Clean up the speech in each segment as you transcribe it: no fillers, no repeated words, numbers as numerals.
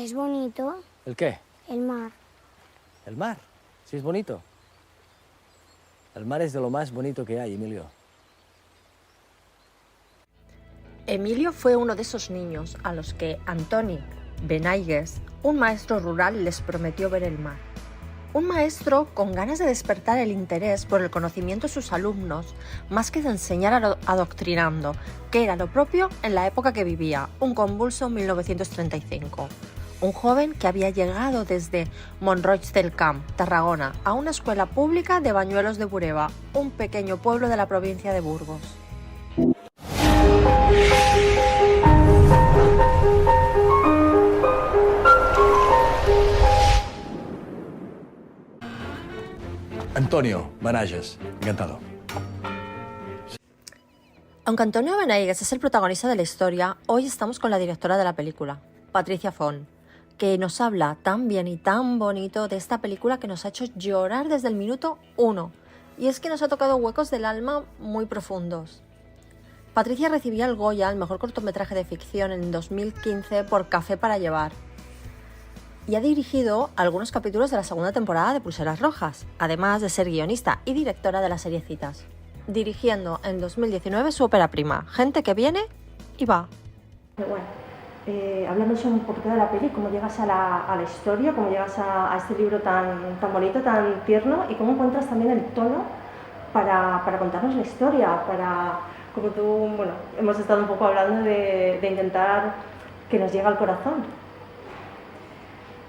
Que es bonito. ¿El qué? El mar. El mar. Sí, es bonito. El mar es de lo más bonito que hay, Emilio. Emilio fue uno de esos niños a los que Antoni Benaigues, un maestro rural, les prometió ver el mar. Un maestro con ganas de despertar el interés por el conocimiento de sus alumnos, más que de enseñar adoctrinando, que era lo propio en la época que vivía, un convulso 1935. Un joven que había llegado desde Montroig del Camp, Tarragona, a una escuela pública de Bañuelos de Bureba, un pequeño pueblo de la provincia de Burgos. Antonio Benaigues, encantado. Aunque Antonio Benaigues es el protagonista de la historia, hoy estamos con la directora de la película, Patricia Font, que nos habla tan bien y tan bonito de esta película que nos ha hecho llorar desde el minuto 1. Y es que nos ha tocado huecos del alma muy profundos. Patricia recibía el Goya, el mejor cortometraje de ficción, en 2015 por Café para llevar. Y ha dirigido algunos capítulos de la segunda temporada de Pulseras Rojas, además de ser guionista y directora de la serie Citas, dirigiendo en 2019 su ópera prima, Gente que viene y va. Bueno, háblanos un poquito de la peli, cómo llegas a la historia, cómo llegas a este libro tan bonito, tan tierno, y cómo encuentras también el tono para contarnos la historia, como tú, bueno, hemos estado un poco hablando de intentar que nos llegue al corazón.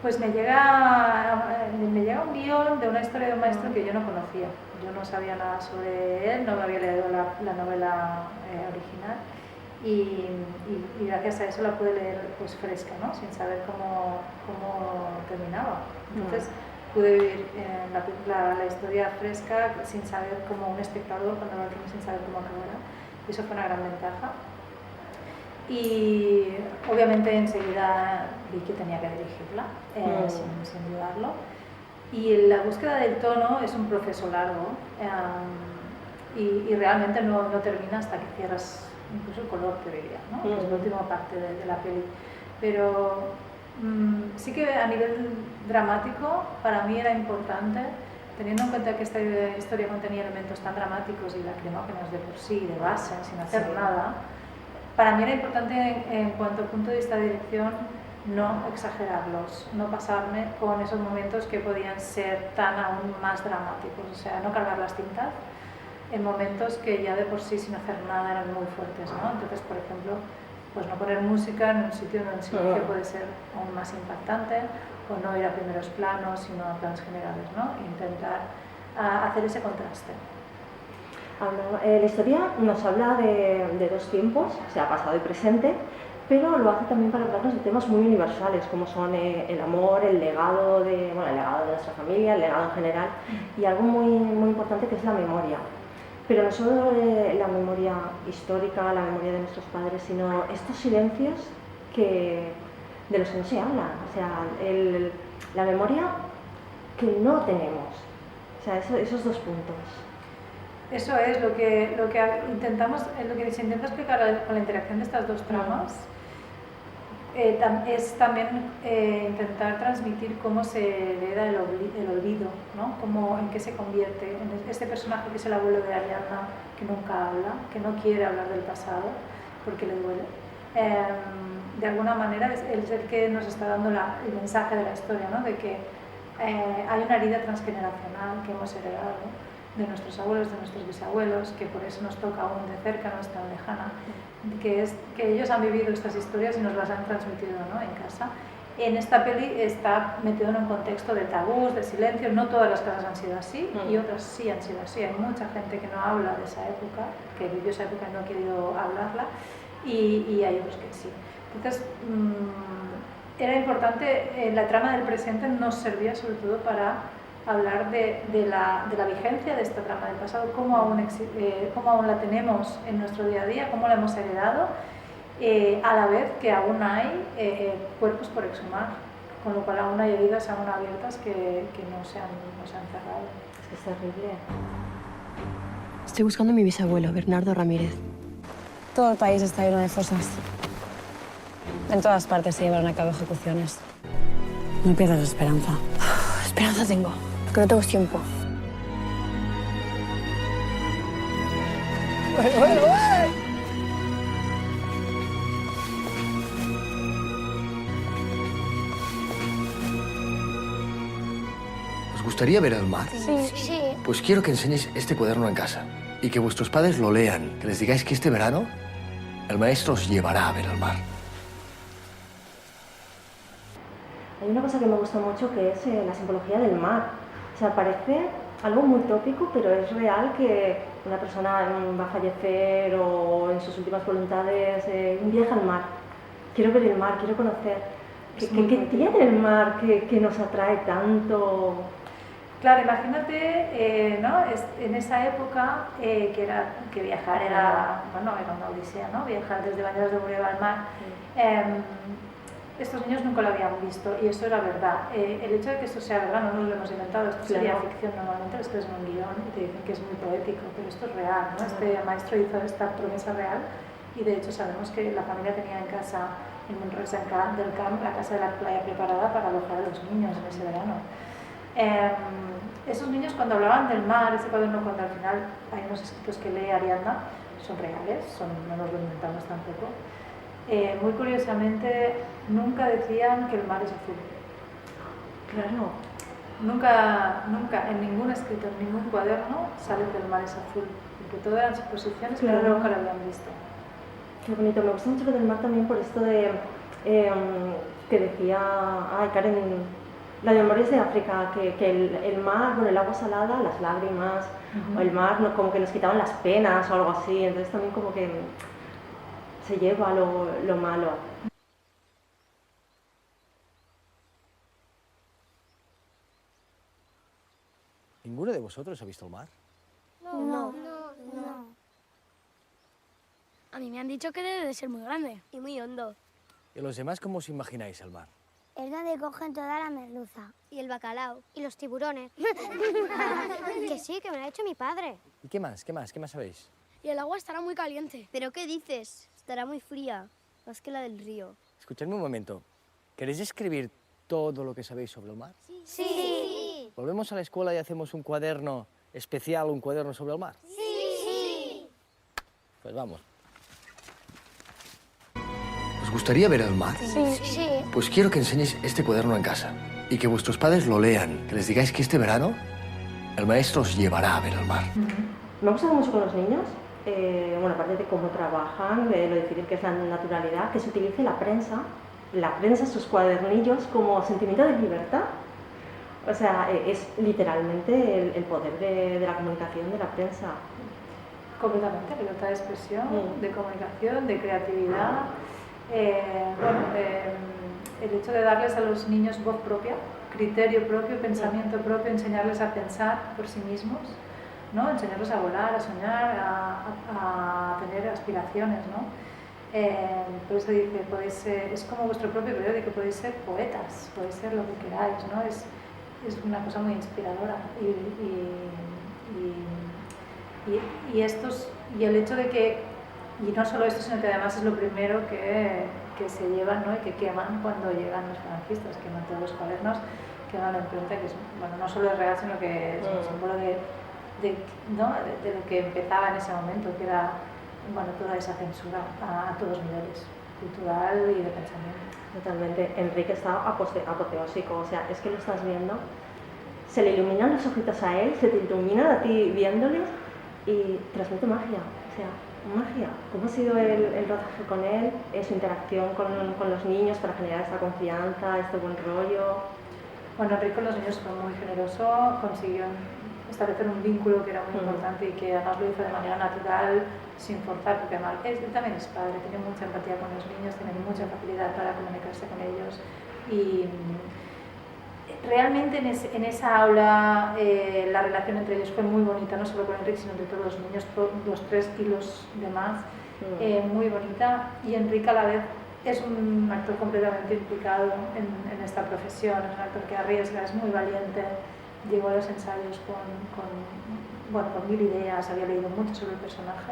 Pues me llega un guión de una historia de un maestro que yo no conocía. Yo no sabía nada sobre él, no me había leído la novela original y gracias a eso la pude leer pues fresca, ¿no? Sin saber cómo terminaba. Entonces pude vivir la historia fresca sin saber, como un espectador cuando lo hacemos, sin saber cómo acabará. Y eso fue una gran ventaja. Y obviamente enseguida vi que tenía que dirigirla, sin dudarlo. Y la búsqueda del tono es un proceso largo y realmente no termina hasta que cierras incluso el color, te diría, ¿no? Es la última parte de la peli. Pero sí que a nivel dramático para mí era importante, teniendo en cuenta que esta historia contenía elementos tan dramáticos y lacrimógenos de por sí, de base, sin hacer nada. Para mí era importante, en cuanto a punto de vista de dirección, no exagerarlos, no pasarme con esos momentos que podían ser tan aún más dramáticos, o sea, no cargar las tintas en momentos que ya de por sí, sin hacer nada, eran muy fuertes, ¿no? Entonces, por ejemplo, pues no poner música en un sitio donde el silencio puede ser aún más impactante, o no ir a primeros planos, sino a planos generales, ¿no? Intentar hacer ese contraste. La historia nos habla de dos tiempos, o sea, pasado y presente, pero lo hace también para hablarnos de temas muy universales, como son el amor, el legado de nuestra familia, el legado en general, y algo muy importante que es la memoria. Pero no solo la memoria histórica, la memoria de nuestros padres, sino estos silencios de los que no se habla, o sea, la memoria que no tenemos, o sea, esos dos puntos. Eso es lo que intentamos, lo que se intenta explicar con la interacción de estas dos tramas, es también intentar transmitir cómo se hereda el olvido, ¿no? En qué se convierte en este personaje que es el abuelo de Ariadna, que nunca habla, que no quiere hablar del pasado porque le duele. De alguna manera es el que nos está dando el mensaje de la historia, ¿no? De que hay una herida transgeneracional que hemos heredado de nuestros abuelos, de nuestros bisabuelos, que por eso nos toca aún de cerca, no es tan lejana, que es que ellos han vivido estas historias y nos las han transmitido, ¿no? En casa. En esta peli está metido en un contexto de tabús, de silencio. No todas las casas han sido así y otras sí han sido así. Hay mucha gente que no habla de esa época, que vivió esa época y no ha querido hablarla, y hay otros que sí. Entonces, era importante, la trama del presente nos servía sobre todo para hablar de la vigencia de esta trama del pasado, cómo aún la tenemos en nuestro día a día, cómo la hemos heredado, a la vez que aún hay cuerpos por exhumar, con lo cual aún hay heridas aún abiertas que no se han cerrado. Es terrible. Estoy buscando a mi bisabuelo, Bernardo Ramírez. Todo el país está lleno de fosas. En todas partes se llevan a cabo ejecuciones. No pierdas la esperanza. Esperanza tengo, porque no tengo tiempo. ¿Os gustaría ver el mar? Sí. Pues quiero que enseñéis este cuaderno en casa y que vuestros padres lo lean, que les digáis que este verano el maestro os llevará a ver el mar. Hay una cosa que me gusta mucho que es la simbología del mar. O sea, parece algo muy tópico, pero es real que una persona va a fallecer o en sus últimas voluntades un viaje al mar. Quiero ver el mar, quiero conocer. ¿Qué tiene el mar que nos atrae tanto? Claro, imagínate, ¿no? En esa época que viajar era una odisea, ¿no? Viajar desde Bañados de Bureba al mar. Estos niños nunca lo habían visto y eso era verdad. El hecho de que esto sea verdad no nos lo hemos inventado, esto sería ficción. Normalmente lo escribes en un guión y te dicen que es muy poético, pero esto es real, ¿no? Este maestro hizo esta promesa real y de hecho sabemos que la familia tenía en casa, en Montreux del Camp, la casa de la playa preparada para alojar a los niños en ese verano. Esos niños cuando hablaban del mar, ese cuaderno cuando al final hay unos escritos que lee Ariadna, son reales, no nos lo inventamos tampoco. Muy curiosamente, nunca decían que el mar es azul. Claro. Nunca, en ningún escrito, en ningún cuaderno sale que el mar es azul, porque todas eran suposiciones, claro, pero nunca lo habían visto. Qué bonito, me gusta mucho lo del mar también por esto de que decía Karen, la de Memorias de África, que el mar, bueno, el agua salada, las lágrimas, o el mar como que nos quitaban las penas o algo así, entonces también como que se lleva lo malo. ¿Ninguno de vosotros ha visto el mar? No. A mí me han dicho que debe de ser muy grande. Y muy hondo. ¿Y los demás cómo os imagináis el mar? Es donde cogen toda la merluza. Y el bacalao. Y los tiburones. Que sí, que me lo ha hecho mi padre. ¿Y qué más? ¿Qué más sabéis? Y el agua estará muy caliente. ¿Pero qué dices? Estará muy fría. Más que la del río. Escuchadme un momento. ¿Queréis escribir todo lo que sabéis sobre el mar? Sí. ¿Volvemos a la escuela y hacemos un cuaderno especial, un cuaderno sobre el mar? Sí. Pues vamos. ¿Os gustaría ver el mar? Sí. Pues quiero que enseñéis este cuaderno en casa y que vuestros padres lo lean, que les digáis que este verano el maestro os llevará a ver el mar. Me ha gustado mucho con los niños, bueno, aparte de cómo trabajan, de lo difícil que es la naturalidad, que se utilice la prensa, sus cuadernillos como sentimiento de libertad. O sea, es literalmente el poder de la comunicación de la prensa. Completamente, libertad de expresión, de comunicación, de creatividad. El hecho de darles a los niños voz propia, criterio propio, pensamiento propio, enseñarles a pensar por sí mismos, ¿no? Enseñarlos a volar, a soñar, a tener aspiraciones, ¿no? Por eso dice, es como vuestro propio periódico, podéis ser poetas, podéis ser lo que queráis, ¿no? Es una cosa muy inspiradora y el hecho de que, y no solo esto, sino que además es lo primero que se llevan, ¿no? Y que queman cuando llegan los falangistas, queman todos los cuadernos, queman la imprenta, que es, bueno, no solo es real, sino que es un símbolo de lo que empezaba en ese momento, que era, bueno, toda esa censura a todos niveles, cultural y de pensamiento. Totalmente. Enrique está apoteósico, o sea, es que lo estás viendo, se le iluminan los ojitos a él, se te iluminan a ti viéndoles y transmite magia, o sea, magia. ¿Cómo ha sido el rodaje con él, su interacción con los niños para generar esta confianza, este buen rollo? Bueno, Enrique con los niños fue muy generoso, consiguió establecer un vínculo que era muy importante y que además lo hizo de manera natural, sin forzar, porque además él también es padre, tiene mucha empatía con los niños, tiene mucha facilidad para comunicarse con ellos y realmente en esa aula la relación entre ellos fue muy bonita, no solo con Enrique, sino entre todos los niños, los tres y los demás, muy bonita, y Enrique a la vez es un actor completamente implicado en esta profesión, es un actor que arriesga, es muy valiente. Llegó a los ensayos con 1000 ideas, había leído mucho sobre el personaje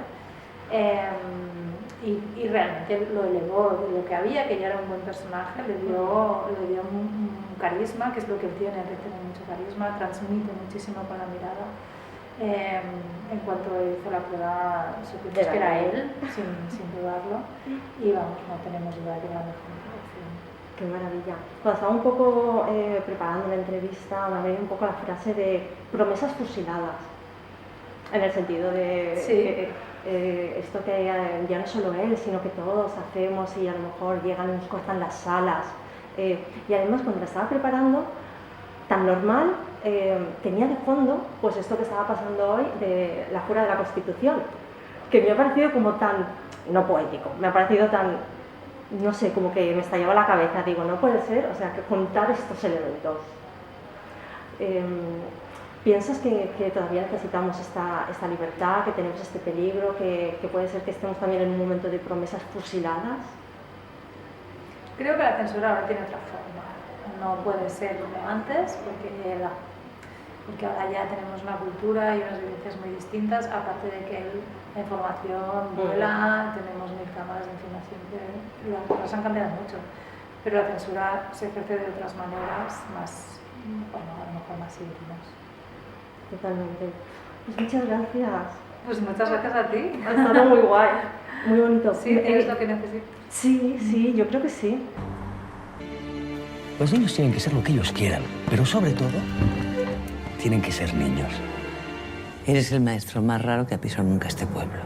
Y realmente lo elevó de lo que había, que ya era un buen personaje, le dio un carisma, que es lo que él tiene mucho carisma, transmite muchísimo con la mirada. En cuanto hizo la prueba, supimos que era él, sin dudarlo, y vamos, no tenemos duda de que era la mejor opción. Qué maravilla. Cuando estaba un poco preparando la entrevista, me había un poco la frase de promesas fusiladas, en el sentido de Sí. esto que ya no solo él, sino que todos hacemos y a lo mejor llegan y nos cortan las alas. Y además, cuando la estaba preparando, tan normal, tenía de fondo pues esto que estaba pasando hoy de la jura de la Constitución, que me ha parecido como tan, no poético, me ha parecido tan, no sé, como que me estallaba la cabeza, digo, no puede ser, o sea, que juntar estos elementos. ¿Piensas que todavía necesitamos esta libertad, que tenemos este peligro, que puede ser que estemos también en un momento de promesas fusiladas? Creo que la censura ahora tiene otra forma. No puede ser como antes, porque ahora ya tenemos una cultura y unas vivencias muy distintas, aparte de que la información vuela, tenemos 1000 cámaras de información, que las cosas han cambiado mucho. Pero la censura se ejerce de otras maneras, más, bueno, a lo mejor más íntimas. Totalmente. Pues muchas gracias. Pues muchas gracias a ti. Ha estado muy guay, muy bonito. Sí, es lo que necesito. Sí, yo creo que sí. Los niños tienen que ser lo que ellos quieran, pero sobre todo, tienen que ser niños. Eres el maestro más raro que ha pisado nunca este pueblo.